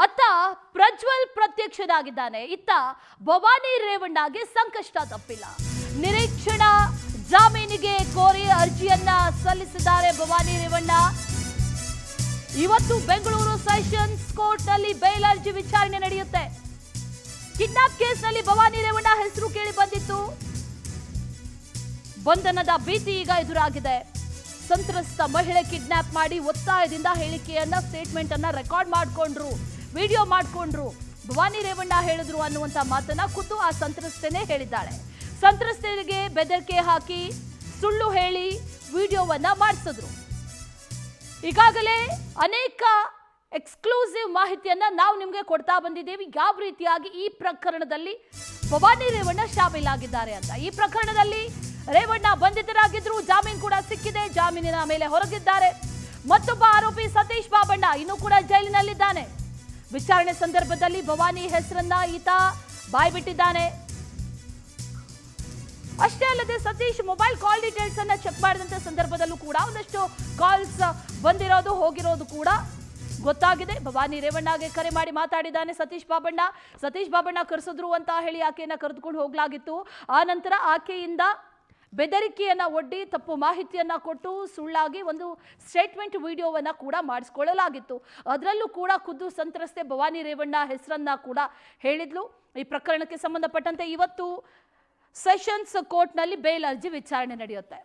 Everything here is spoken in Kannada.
ಅತ್ತ ಪ್ರಜ್ವಲ್ ಪ್ರತ್ಯಕ್ಷನಾಗಿದ್ದಾನೆ. ಇತ್ತ ಭವಾನಿ ರೇವಣ್ಣಗೆ ಸಂಕಷ್ಟ ತಪ್ಪಿಲ್ಲ. ನಿರೀಕ್ಷಣಾ ಜಾಮೀನಿಗೆ ಕೋರಿ ಅರ್ಜಿಯನ್ನ ಸಲ್ಲಿಸಿದ್ದಾರೆ ಭವಾನಿ ರೇವಣ್ಣ. ಇವತ್ತು ಬೆಂಗಳೂರು ಸೆಷನ್ಸ್ ಕೋರ್ಟ್ ನಲ್ಲಿ ಬೇಲ್ ಅರ್ಜಿ ವಿಚಾರಣೆ ನಡೆಯುತ್ತೆ. ಕಿಡ್ನಾಪ್ ಕೇಸ್ನಲ್ಲಿ ಭವಾನಿ ರೇವಣ್ಣ ಹೆಸರು ಕೇಳಿ ಬಂದಿತ್ತು. ಬಂಧನದ ಭೀತಿ ಈಗ ಎದುರಾಗಿದೆ. ಸಂತ್ರಸ್ತ ಮಹಿಳೆ ಕಿಡ್ನಾಪ್ ಮಾಡಿ ಒತ್ತಾಯದಿಂದ ಹೇಳಿಕೆಯನ್ನ ಸ್ಟೇಟ್ಮೆಂಟ್ ಅನ್ನ ರೆಕಾರ್ಡ್ ಮಾಡಿಕೊಂಡ್ರು, ವಿಡಿಯೋ ಮಾಡಿಕೊಂಡ್ರು. ಭವಾನಿ ರೇವಣ್ಣ ಹೇಳಿದ್ರು ಅನ್ನುವಂತ ಮಾತನ್ನ ಖುದ್ದು ಆ ಸಂತ್ರಸ್ತೆನೇ ಹೇಳಿದ್ದಾಳೆ. ಸಂತ್ರಸ್ತೆಗೆ ಬೆದರಿಕೆ ಹಾಕಿ ಸುಳ್ಳು ಹೇಳಿ ವಿಡಿಯೋವನ್ನ ಮಾಡಿಸಿದ್ರು. ಈಗಾಗಲೇ ಅನೇಕ ಎಕ್ಸ್ಕ್ಲೂಸಿವ್ ಮಾಹಿತಿಯನ್ನ ನಾವು ನಿಮಗೆ ಕೊಡ್ತಾ ಬಂದಿದ್ದೇವೆ. ಯಾವ ರೀತಿಯಾಗಿ ಈ ಪ್ರಕರಣದಲ್ಲಿ ಭವಾನಿ ರೇವಣ್ಣ ಶಾಮೀಲಾಗಿದ್ದಾರೆ ಅಂತ. ಈ ಪ್ರಕರಣದಲ್ಲಿ ರೇವಣ್ಣ ಬಂಧಿತರಾಗಿದ್ರು, ಜಾಮೀನು ಕೂಡ ಸಿಕ್ಕಿದೆ, ಜಾಮೀನಿನ ಮೇಲೆ ಹೊರಗಿದ್ದಾರೆ. ಮತ್ತೊಬ್ಬ ಆರೋಪಿ ಸತೀಶ್ ಬಾಬಣ್ಣ ಇನ್ನೂ ಕೂಡ ಜೈಲಿನಲ್ಲಿದ್ದಾನೆ. ವಿಚಾರಣೆ ಸಂದರ್ಭದಲ್ಲಿ ಭವಾನಿ ಹೆಸರನ್ನ ಈತ ಬಾಯ್ಬಿಟ್ಟಿದ್ದಾನೆ. ಅಷ್ಟೇ ಅಲ್ಲದೆ ಸತೀಶ್ ಮೊಬೈಲ್ ಕಾಲ್ ಡೀಟೇಲ್ಸ್ ಅನ್ನ ಚೆಕ್ ಮಾಡಿದಂತ ಸಂದರ್ಭದಲ್ಲೂ ಕೂಡ ಒಂದಷ್ಟು ಕಾಲ್ಸ್ ಬಂದಿರೋದು ಹೋಗಿರೋದು ಕೂಡ ಗೊತ್ತಾಗಿದೆ. ಭವಾನಿ ರೇವಣ್ಣಗೆ ಕರೆ ಮಾಡಿ ಮಾತಾಡಿದ್ದಾನೆ ಸತೀಶ್ ಬಾಬಣ್ಣ ಕರೆಸಿದ್ರು ಅಂತ ಹೇಳಿ ಆಕೆಯನ್ನ ಕರೆದುಕೊಂಡು ಹೋಗ್ಲಾಗಿತ್ತು. ಆ ನಂತರ ಆಕೆಯಿಂದ ಬೆದರಿಕೆಯನ್ನ ಒಡ್ಡಿ ತಪ್ಪು ಮಾಹಿತಿಯನ್ನ ಕೊಟ್ಟು ಸುಳ್ಳಾಗಿ ಒಂದು ಸ್ಟೇಟ್ಮೆಂಟ್ ವಿಡಿಯೋವನ್ನ ಕೂಡ ಮಾಡಿಸ್ಕೊಳ್ಳಲಾಗಿತ್ತು. ಅದರಲ್ಲೂ ಕೂಡ ಖುದ್ದು ಸಂತ್ರಸ್ತೆ ಭವಾನಿ ರೇವಣ್ಣ ಹೆಸರನ್ನ ಕೂಡ ಹೇಳಿದ್ಲು. ಈ ಪ್ರಕರಣಕ್ಕೆ ಸಂಬಂಧಪಟ್ಟಂತೆ ಇವತ್ತು ಸೆಷನ್ಸ್ ಕೋರ್ಟ್ನಲ್ಲಿ ಬೇಲ್ ಅರ್ಜಿ ವಿಚಾರಣೆ ನಡೆಯುತ್ತೆ.